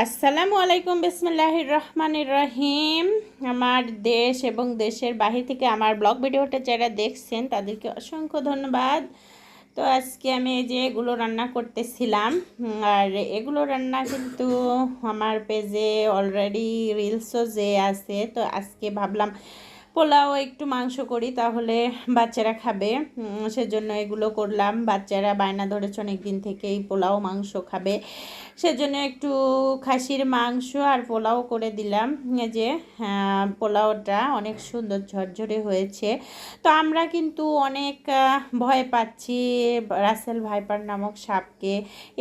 আসসালামু আলাইকুম, বিসমিল্লাহির রহমানির রহিম। আমার দেশ এবং দেশের বাহির থেকে আমার ব্লগ ভিডিওটা যারা দেখছেন তাদেরকে অসংখ্য ধন্যবাদ। তো আজকে আমি এই যে এগুলো রান্না করতেছিলাম, আর এগুলো রান্না কিন্তু আমার পেজে অলরেডি রিলসও যে আছে। তো আজকে ভাবলাম পোলাও একটু মাংস করি, তাহলে বাচ্চারা খাবে। সেজন্য এগুলো করলাম। বাচ্চারা বায়না ধরেছে অনেক দিন থেকেই পোলাও মাংস খাবে, সেজন্য একটু খাসির মাংস আর পোলাও করে দিলাম। এই যে পোলাওটা অনেক সুন্দর ঝরঝরে হয়েছে। তো আমরা কিন্তু অনেক ভয় পাচ্ছি রাসেল ভাইপার নামক সাপকে।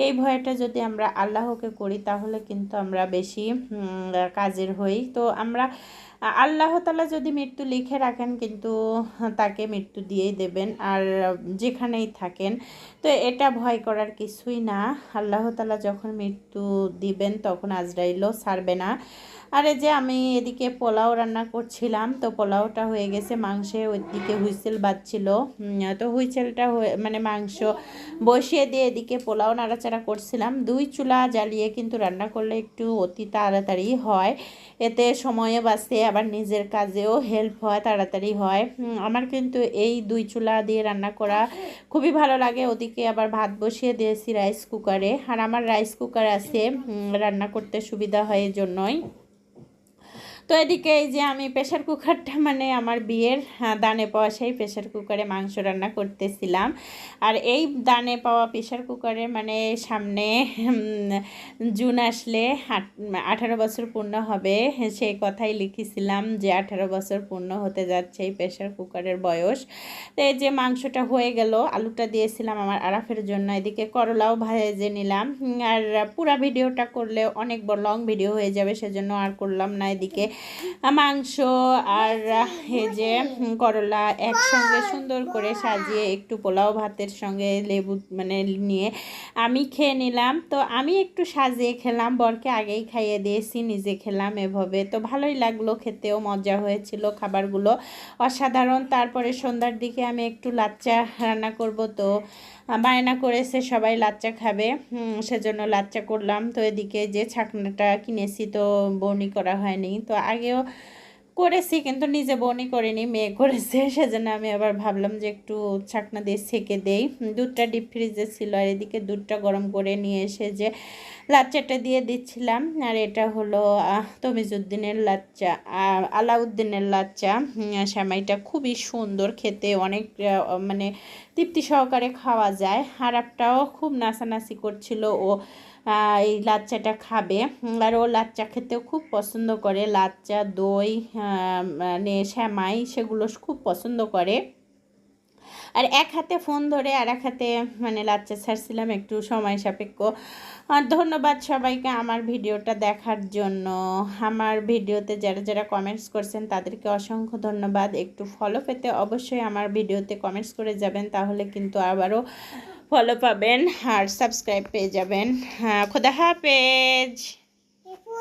এই ভয়টা যদি আমরা আল্লাহকে করি তাহলে কিন্তু আমরা বেশি কাজের হই। তো আমরা আল্লাহ তাআলা যদি মৃত্যু লিখে রাখেন কিন্তু তাকে মৃত্যু দিয়েই দেবেন, আর যেখানেই থাকেন। তো এটা ভয় করার কিছুই না। আল্লাহ তাআলা যখন মৃত্যু দিবেন তখন আজরাইলও ছাড়বে না। আর এই যে আমি এদিকে পোলাও রান্না করছিলাম, তো পোলাওটা হয়ে গেছে, মাংসে ওইদিকে হুইসেল বাজছিল। তো হুইসেলটা মানে মাংস বসিয়ে দিয়ে এদিকে পোলাও নাড়াচাড়া করছিলাম। 2 চুলা জ্বালিয়ে কিন্তু রান্না করলে একটু অতি তাড়াতাড়ি হয়, এতে সময়ও বাঁচে, আবার নিজের কাজেও হেল্প হয়, তাড়াতাড়ি হয়। আমার কিন্তু এই 2 চুলা দিয়ে রান্না করা খুবই ভালো লাগে। ওদিকে আবার ভাত বসিয়ে দিয়েছি রাইস কুকারে, আর আমার রাইস কুকার আছে, রান্না করতে সুবিধা হয় এই জন্যই। তো এদিকে এই যে আমি প্রেশার কুকারটা মানে আমার বিয়ের দানে পাওয়া সেই প্রেশার কুকারে মাংস রান্না করতেছিলাম। আর এই দানে পাওয়া প্রেশার কুকারে মানে সামনে জুন আসলে 18 বছর পূর্ণ হবে, সেই কথাই লিখেছিলাম যে 18 বছর পূর্ণ হতে যাচ্ছে এই প্রেশার কুকারের বয়স। তো এই যে মাংসটা হয়ে গেল, আলুটা দিয়েছিলাম আমার আরাফের জন্য, এদিকে করলাও ভেজে নিলাম। আর পুরা ভিডিওটা করলে অনেক বড় লং ভিডিও হয়ে যাবে, সেজন্য আর করলাম না। এদিকে মাংস আর এই যে করলা একসঙ্গে সুন্দর করে সাজিয়ে একটু পোলাও ভাতের সঙ্গে লেবু মানে নিয়ে আমি খেয়ে নিলাম। তো আমি একটু সাজিয়ে খেলাম, বরকে আগেই খাইয়ে দিয়েছি, নিজে খেলাম এভাবে। তো ভালোই লাগলো, খেতেও মজা হয়েছিল, খাবারগুলো অসাধারণ। তারপরে সন্ধ্যার দিকে আমি একটু লাচ্চা রান্না করব, তো বায়না করেছে সবাই লাচ্চা খাবে, সেজন্য লাচ্চা করলাম। তো এদিকে যে ছাকনাটা কিনেছি তো বনি করা হয়নি, তো আগেও করেছি কিন্তু নিজে বনি করিনি, মেয়ে করেছে, সেজন্য আমি আবার ভাবলাম যে একটু ছাকনা দিয়ে ছেঁকে দেই। দুধটা ডিপ ফ্রিজে ছিল, আর এদিকে দুধটা গরম করে নিয়ে এসে যে লাচ্চাটা দিয়ে দিচ্ছিলাম। আর এটা হলো তমিজউদ্দিনের লাচ্চা, আলাউদ্দিনের লাচ্চা। সেমাইটা খুবই সুন্দর খেতে, অনেক মানে তৃপ্তি সহকারে খাওয়া যায়। আরাপটাও খুব নাচানাচি করছিল, ও এই লাচ্চাটা খাবে, আর ও লাচ্চা খেতেও খুব পছন্দ করে। লাচ্চা, দই, মানে সেমাই সেগুলো খুব পছন্দ করে। আর এক হাতে ফোন ধরে আর এক হাতে মানে লাচ্চা ছাড়ছিলাম, একটু সময় সাপেক্ষ। আর ধন্যবাদ সবাইকে আমার ভিডিওটা দেখার জন্য। আমার ভিডিওতে যারা যারা কমেন্টস করছেন তাদেরকে অসংখ্য ধন্যবাদ। একটু ফলো পেতে অবশ্যই আমার ভিডিওতে কমেন্টস করে যাবেন, তাহলে কিন্তু আবারও ফলো পাবেন আর সাবস্ক্রাইব পেয়ে যাবেন। খোদা হাফেজ।